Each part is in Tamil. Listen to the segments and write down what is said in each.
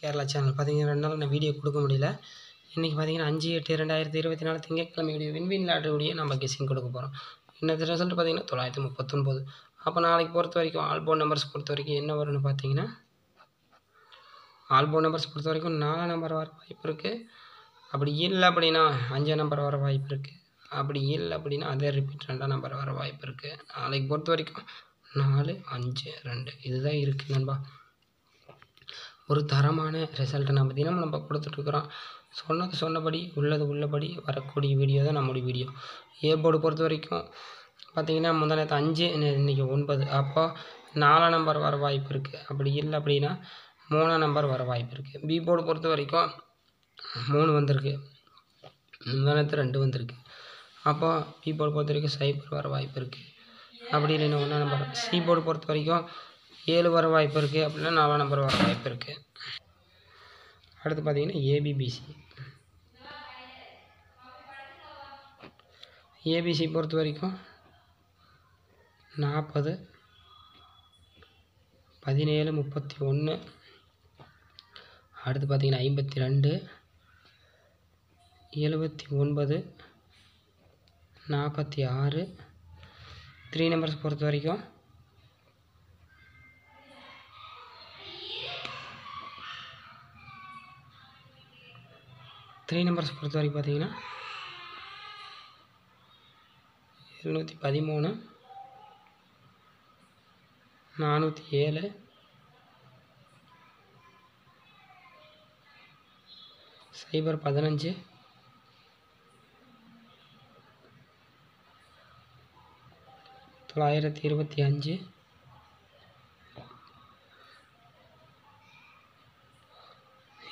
கேரளா சேனல் பார்த்தீங்கன்னா 2 நாள் நான் வீடியோ கொடுக்க முடியல. இன்றைக்கி பார்த்தீங்கன்னா 5/8/2024 திங்கட்கிழமையுடைய வின்வின் லாட்டரியுடைய நம்ம கெஸ்ஸிங் கொடுக்க போகிறோம். இன்னது ரிசல்ட் பார்த்தீங்கன்னா 939. அப்போ நாளைக்கு பொறுத்த வரைக்கும் ஆல்போர்ட் நம்பர்ஸ் பொறுத்த வரைக்கும் என்ன வரும்னு பார்த்தீங்கன்னா, ஆல்போர்ட் நம்பர்ஸ் பொறுத்த வரைக்கும் 4 நம்பர் வர வாய்ப்பு இருக்குது. அப்படி இல்லை அப்படின்னா 5 நம்பர் வர வாய்ப்பு இருக்குது. அப்படி இல்லை அப்படின்னா அதே ரிப்பீட் 2 நம்பர் வர வாய்ப்பு இருக்குது. நாளைக்கு பொறுத்த வரைக்கும் 4, 5, 2 இதுதான் இருக்குது நண்பா. ஒரு தரமான ரிசல்ட்டை நம்ம தினமும் நம்ம கொடுத்துட்ருக்குறோம். சொன்னபடி உள்ளபடி வரக்கூடிய வீடியோ தான் நம்முடைய வீடியோ. ஏ போர்டு பொறுத்த வரைக்கும் பார்த்திங்கன்னா முந்தா நேற்று 5 இன்றைக்கி 9. அப்போ 4 நம்பர் வர வாய்ப்பு இருக்குது. அப்படி இல்லை அப்படின்னா 3 நம்பர் வர வாய்ப்பு இருக்குது. பி போர்டு பொறுத்த வரைக்கும் 3 வந்திருக்கு. முந்தா நேற்று 2 வந்திருக்கு. அப்போ பி போர்டு பொறுத்த வரைக்கும் 0 வர வாய்ப்பு இருக்குது. அப்படி இல்லைன்னா 1 நம்பர். சி போர்டு பொறுத்த வரைக்கும் 7 வர வாய்ப்பு இருக்குது. அப்படின்னா 4 நம்பர் வர வாய்ப்பு இருக்குது. அடுத்து பார்த்தீங்கன்னா ஏபிபிசி. ஏபிசி பொறுத்த வரைக்கும் 40, 17, 31. அடுத்து பார்த்தீங்கன்னா 52, 79, 46. 3 நம்பர்ஸ் பொறுத்த வரைக்கும் 3 நம்பர்ஸ் பொறுத்த வரைக்கும் பார்த்தீங்கன்னா 713, 407, 015, 925,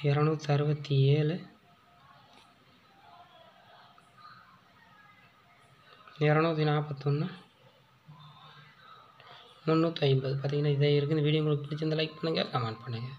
267, 241, 350. பார்த்தீங்கன்னா இதே இருக்குது. இந்த வீடியோ உங்களுக்கு பிடிச்சிருந்தா லைக் பண்ணுங்கள், கமெண்ட் பண்ணுங்கள்.